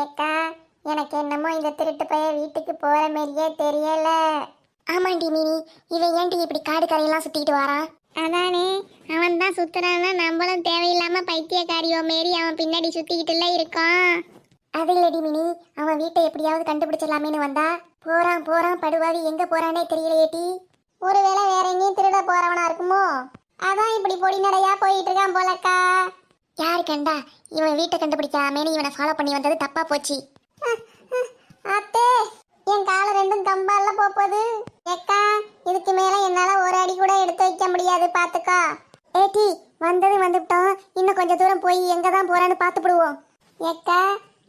ஏக்கா, எனக்கு என்னமோ இந்த திருட்டு பைய வீட்டுக்கு போற மாதிரியே தெரியல. ஆமாண்டி மினி, இவன் ஏன்டி இப்படி காடு கரையெல்லாம் சுத்திட்டு வரான்? அதானே, அவன் தான் சுத்துறான்னா நம்மளும் தேவையில்லாம பைத்தியக்காரியோ மாரி அவன் பின்னாடி சுத்திக்கிட்டுல இருக்கான். அது இல்லடி மினி, அவன் வீட்டை எப்படியாவது கண்டுபிடிச்சிடலாமேன்னு வந்தா. போறான் போறான் படுவாவி, எங்க போறானே தெரியலையேட்டி. ஒருவேளை வேற எங்கேயும் திருட போறவனா இருக்குமோ? அதான் இப்படி பொடி நடையா போயிட்டு இருக்கான் போலக்கா. யாரு கண்டா இவன் வீட்டை கண்டுபிடிக்காமேனு இவனை ஃபாலோ பண்ணி வந்தது தப்பா போச்சு. அத்தே, என் கால ரெண்டும் கம்பால போகுது. ஏக்கா, இதுக்கு மேல என்னால ஒரு அடி கூட எடுத்து வைக்க முடியாது, பாத்துக்கா. ஏட்டி, வந்தது வந்துட்டோம், இன்னும் கொஞ்சம் தூரம் போய் எங்க தான் போறான்னு பாத்துப்படுவோம். ஏக்கா,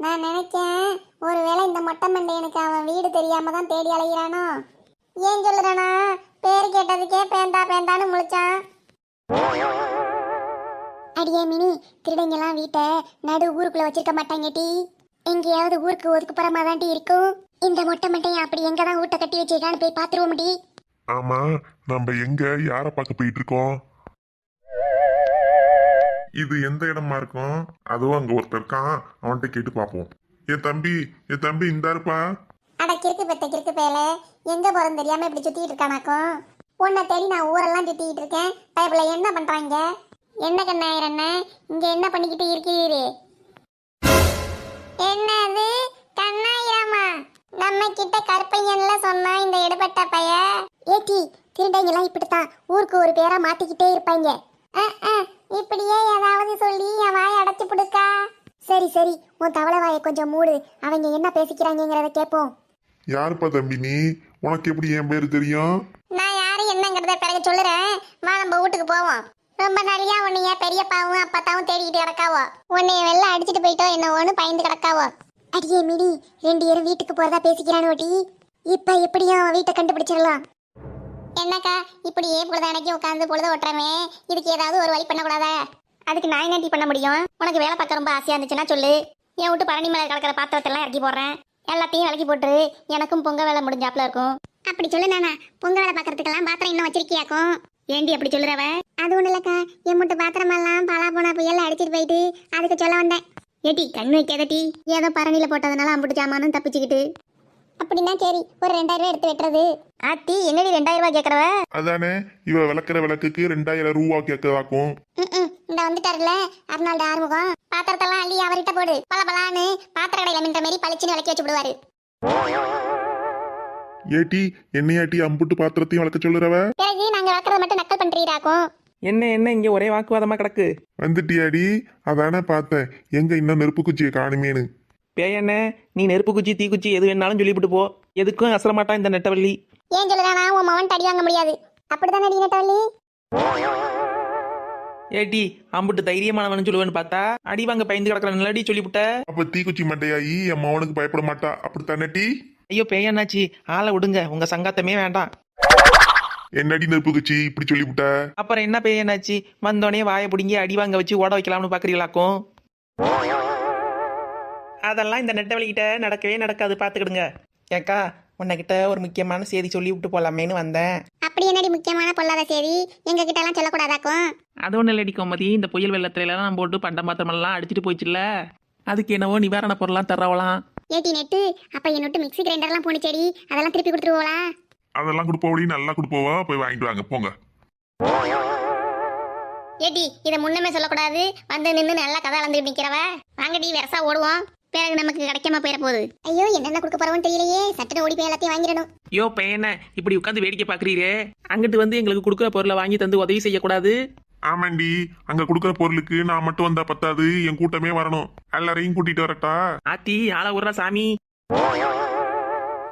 நான் நினைச்சேன் ஒருவேளை இந்த மொட்டை மண்டையனுக்கு அவன் வீடு தெரியாம தான் தேடி அலைகிறானோ. ஏன் சொல்லுறானா, பேரு கேட்டதுக்கே பேந்தா பேந்தான்னு முழிச்சான். அடியே மினி, திருடங்கெல்லாம் வீட்டை நடு ஊருக்குள்ள வச்சிருக்க மாட்டாங்க டி. எங்கேயாவது ஊருக்கு ஒதுக்குப்புறமா தான் டி இருக்கும். இந்த மொட்டை மட்டையை அப்படி எங்க தான் வீட்டை கட்டி வச்சிருக்கான்னு போய் பாத்துருவோம் டி. ஆமா, நம்ம எங்க யார பார்க்க போயிட்டு இருக்கோம்? இது எந்த இடமா இருக்கும்? அதுவும் அங்க ஒருத்தர் இருக்கான், அவன்கிட்ட கேட்டு பாப்போம். என் தம்பி இந்த இருப்பா. அட கிறுக்கு பெத்த கிறுக்கு பேல, எங்க போறோம் தெரியாம இப்படி சுத்திட்டு இருக்கானாக்கும். உன்னை தேடி நான் ஊரெல்லாம் சுத்திட்டு இருக்கேன். பைப்ல என்ன பண்றாங்க? என்ன கண்ணாயிரம் என்ன இங்க என்ன பண்ணிக்கிட்டு இருக்கிறீரு? என்னது கண்ணாயிரமா? நம்ம கிட்ட கருப்பையன்ல சொன்னா இந்த எடுபட்ட பைய. ஏட்டி, திருடங்க எல்லாம் இப்படித்தான் ஊருக்கு ஒரு பேரா மாத்திக்கிட்டே இருப்பாங்க. இப்படியே ஏதாவது சொல்லி என் வாயை அடைச்சு புடுக்கா. சரி சரி, உன் தவளை வாயை கொஞ்சம் மூடு, அவங்க என்ன பேசிக்கிறாங்கிறத கேட்போம். யாருப்பா தம்பி நீ? உனக்கு எப்படி என் பேரு தெரியும்? நான் யாரு என்னங்கிறத பிறகு சொல்லுறேன். வா நம்ம வீட்டுக்கு போவோம். ரொம்ப நிறையா உன்னைய பெரியப்பாவும் அப்பத்தாவும் தேடிக்கிட்டு கிடக்காவோ. உன்னைய வெளில அடிச்சுட்டு போயிட்டோ என்ன ஒன்று பயந்து கிடக்காவோ. அடியே மினி, 2 பேரும் வீட்டுக்கு போறதா பேசிக்கிறானு ஓட்டி. இப்ப எப்படியும் வீட்டை கண்டுபிடிச்சிடலாம். என்னக்கா, இப்படியே பொழுதானைக்கு உட்காந்து பொழுத ஓட்டுறமே, இதுக்கு ஏதாவது ஒரு வழி பண்ணக்கூடாதா? அதுக்கு நான் என்ன பண்ண முடியும்? உனக்கு வேலை பார்க்க ரொம்ப ஆசையா இருந்துச்சுன்னா சொல்லு. என் விட்டு பரணி மேலே கலக்கிற பாத்திரத்தெல்லாம் இறக்கி போடுறேன். எல்லாத்தையும் விலக்கி போட்டு எனக்கும் பொங்க வேலை முடிஞ்சாப்புல இருக்கும். அப்படி சொல்லு நானா, பொங்க வேலை பார்க்கறதுக்கெல்லாம் பாத்திரம் இன்னும் வச்சிருக்கியாக்கும். ஏண்டி அப்படி சொல்லுறவ? அது ஒண்ணு இல்லக்கா, என் முட்டு பாத்திரமெல்லாம் பாலா போனா புயல்ல அடிச்சிட்டு போயிட்டு அதுக்கு சொல்ல வந்தேன். ஏட்டி, கண்ணு வைக்காதட்டி. ஏதோ பரணியில போட்டதுனால அம்புட்டு ஜாமானும் தப்பிச்சுக்கிட்டு. அப்படின்னா சரி, ஒரு 2000 ரூபாய் எடுத்து வெட்டுறது. ஆத்தி, என்னடி 2000 ரூபாய் கேட்கறவ? அதானே, இவ விளக்குற விளக்குக்கு 2000 ரூபா கேட்கதாக்கும். இந்த வந்துட்டாருல அருணாள்ட ஆறுமுகம், பாத்திரத்தெல்லாம் அள்ளி அவர்கிட்ட போடு. பல பலான்னு பாத்திர கடையில மின்ற மாரி பளிச்சுன்னு விளக்கி வச்சு விடுவாரு. ஏட்டி, என்னையாட்டி அம்புட்டு பாத்திரத்தையும் வளர்க்க சொல்லுறவ? பிறகு நாங்க வளர்க்கறத மட்டும் நக்கல் பண்றீராக்கும். என்ன இங்க ஒரே வாக்குவாதமா கிடக்கு? வந்துட்டியாடி? அதானே பார்த்தேன், எங்க இன்னும் நெருப்பு குச்சியை காணுமேனு. பேயண்ண, நீ நெருப்பு குச்சி தீக்குச்சி எது வேணாலும் சொல்லிவிட்டு போ. எதுக்கும் அசல மாட்டான் இந்த நெட்டவள்ளி. ஏன் சொல்லுறானா, உன் மவன் அடி வாங்க முடியாது. அப்படித்தானே அடி நெட்டவள்ளி? ஏட்டி, அம்புட்டு தைரியமானவனு சொல்லுவேன்னு பார்த்தா அடி வாங்க பயந்து கிடக்குற நல்லடி சொல்லிவிட்ட. அப்ப தீக்குச்சி மண்டையாயி என் மவனுக்கு பயப்பட மாட்டா, அப்படித்தானே டி? ஐயோ பேயண்ணாச்சி, ஆளை விடுங்க, உங்க சங்காத்தமே வேண்டாம். என்னடி நெருப்பு குச்சி இப்படி சொல்லிவிட்ட? அப்புறம் என்ன பேயண்ணாச்சி, வந்தோடனே வாயை பிடிங்கி அடி வாங்க வச்சு ஓட வைக்கலாம்னு பாக்குறீங்களாக்கும். அதெல்லாம் இந்த நெட்டவழிக்கிட்ட நடக்கவே நடக்காது, பாத்துக்கிடுங்க. ஏக்கா, உன்னைக்கிட்ட ஒரு முக்கியமான செய்தி சொல்லி விட்டு போலாமேன்னு வந்தேன். அப்படி என்னடி முக்கியமான பொல்லாத செய்தி? எங்க கிட்ட எல்லாம் சொல்லக்கூடாதாக்கும். அது ஒன்றும் இல்லடி கோமதி, இந்த புயல் வெள்ளத்துல எல்லாம் போட்டு பண்ட மாத்திரமெல்லாம் அடிச்சுட்டு போயிடுச்சுல, அதுக்கு என்னவோ நிவாரண பொருள்லாம் தரவலாம். ஏட்டி நெட்டு, அப்ப என்னோட மிக்ஸி கிரைண்டர்லாம் போனிச்சேடி, அதெல்லாம் திருப்பி கொடுத்துருவோளா? அதெல்லாம் கொடுப்போடி, நல்லா கொடுப்போவா, போய் வாங்கிட்டு வாங்க போங்க. ஏட்டி, இதை முன்னமே சொல்லக்கூடாது. வந்து நின்று நல்லா கதை அளந்துட்டு நிக்கிறவ. வாங்கடி, வெரசா ஓடுவோம். பிறகு நமக்கு கிடைக்காம போயிட போகுது. ஐயோ, என்னென்ன கொடுக்க போறோம்னு தெரியலையே. சட்டுன்னு ஓடி போய் எல்லாத்தையும் வாங்கிடணும். ஐயோ பையன, இப்படி உட்காந்து வேடிக்கை பாக்குறீரே, அங்கிட்டு வந்து எங்களுக்கு கொடுக்குற பொருளை வாங்கி தந்து உதவி செய்யக்கூடாது? ஆமாண்டி, அங்க கொடுக்குற பொருளுக்கு நான் மட்டும் வந்தா பத்தாது, என் கூட்டமே வரணும். எல்லாரையும் கூட்டிட்டு வரட்டா? ஆத்தி, ஆள விடுறா சாமி.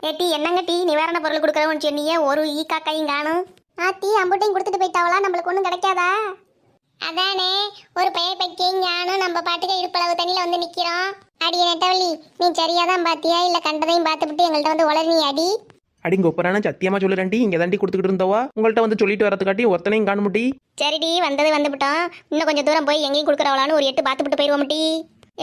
ஏட்டி, என்னங்க டீ நிவாரண பொருள் கொடுக்குறவன்னு சொன்னியே, ஒரு ஈ காக்கையும் காணும். ஆத்தி, அம்புட்டையும் கொடுத்துட்டு போயிட்டாவளா? நம்மளுக்கு ஒன்றும் கிடைக்காதா? அதானே, ஒரு பெயர் பைக்கையும் ஞானும் நம்ம பாட்டுக்கு இடுப்பளவு தண்ணியில வந்து நிக்கிறோம். அடி நெட்டவள்ளி, நீ சரியாதான் பாத்தியா இல்ல கண்டதையும் பார்த்துட்டு எங்கள்கிட்ட வந்து உளறி அடி? அடிங்க ஒப்பரான சத்தியமா சொல்லுறேன்டி, இங்க தாண்டி கொடுத்துக்கிட்டு இருந்தவா உங்கள்கிட்ட வந்து சொல்லிட்டு வரதுக்காட்டி ஒருத்தனையும் காணுமுட்டி. சரிடி, வந்தது வந்துவிட்டோம். இன்னும் கொஞ்சம் தூரம் போய் எங்கேயும் கொடுக்குறவளான்னு ஒரு 8 பார்த்துட்டு போயிடுவோம் டி.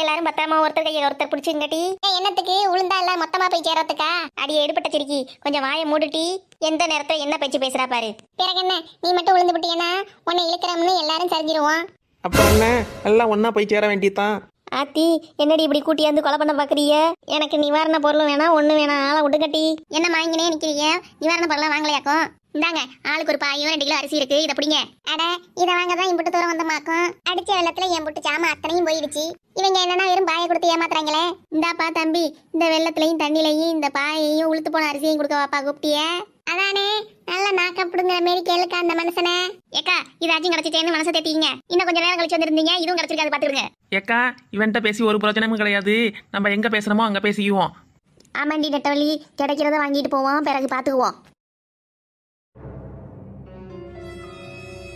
எல்லாரும் பத்திரமா ஒருத்தர் கையை ஒருத்தர் பிடிச்சிங்கட்டி. என்னத்துக்கு உளுந்தா இல்ல மொத்தமா போய் சேரத்துக்கா? அடி எடுபட்ட சிரிக்கி, கொஞ்சம் வாயை மூடுட்டி. எந்த நேரத்துல என்ன பேச்சு பேசுறா பாரு. பிறகு என்ன, நீ மட்டும் உளுந்து விட்டியனா உன்னை இழுக்கிறோம்னு எல்லாரும் சரிஞ்சிருவோம். அப்புறம் என்ன, எல்லாம் ஒன்னா போய் சேர வேண்டியதான். ஆத்தி என்னடி இப்படி கூட்டியாந்து கொலை பண்ண பாக்குறீங்க? எனக்கு நிவாரண பொருளும் வேணாம் ஒண்ணு வேணாம், ஆளை விட்டுக்கட்டி. என்ன வாங்கினே நிக்கிறீங்க? நிவாரண பொருளாம் வாங்கலையாக்கும்? இந்தாங்க, ஆளுக்கு ஒரு பாயும் 2 கிலோ அரிசி இருக்கு, இதை பிடிங்க. அட, இதை வாங்க தான் இம்புட்டு தூரம் வந்தமாக்கும். அடிச்ச வெள்ளத்துல எம்புட்டு சாம அத்தனையும் போயிடுச்சு. இவங்க என்னன்னா வெறும் பாயை கொடுத்து ஏமாத்துறாங்களே. இந்தாப்பா தம்பி, இந்த வெள்ளத்துலயும் தண்ணிலையும் இந்த பாயையும் உளுத்து போன அரிசியும் கொடுக்க வாப்பா கூப்பிட்டிய. அதானே, நல்ல நாக்கப்படுங்கிற மாரி கேளுக்கா அந்த மனுஷனை. ஏக்கா, இதாச்சும் கிடைச்சிட்டேன்னு மனசை தேத்திங்க. இன்னும் கொஞ்சம் நேரம் கழிச்சு வந்திருந்தீங்க, இதுவும் கிடைச்சிருக்காது பாத்துக்கிடுங்க. ஏக்கா இவன்கிட்ட பேசி ஒரு பிரச்சனையும் கிடையாது. நம்ம எங்க பேசுறோமோ அங்க பேசிக்குவோம். ஆமாண்டி நெட்டவள்ளி, கிடைக்கிறத வாங்கிட்டு போவோம், பிறகு பாத்துக்குவோம்.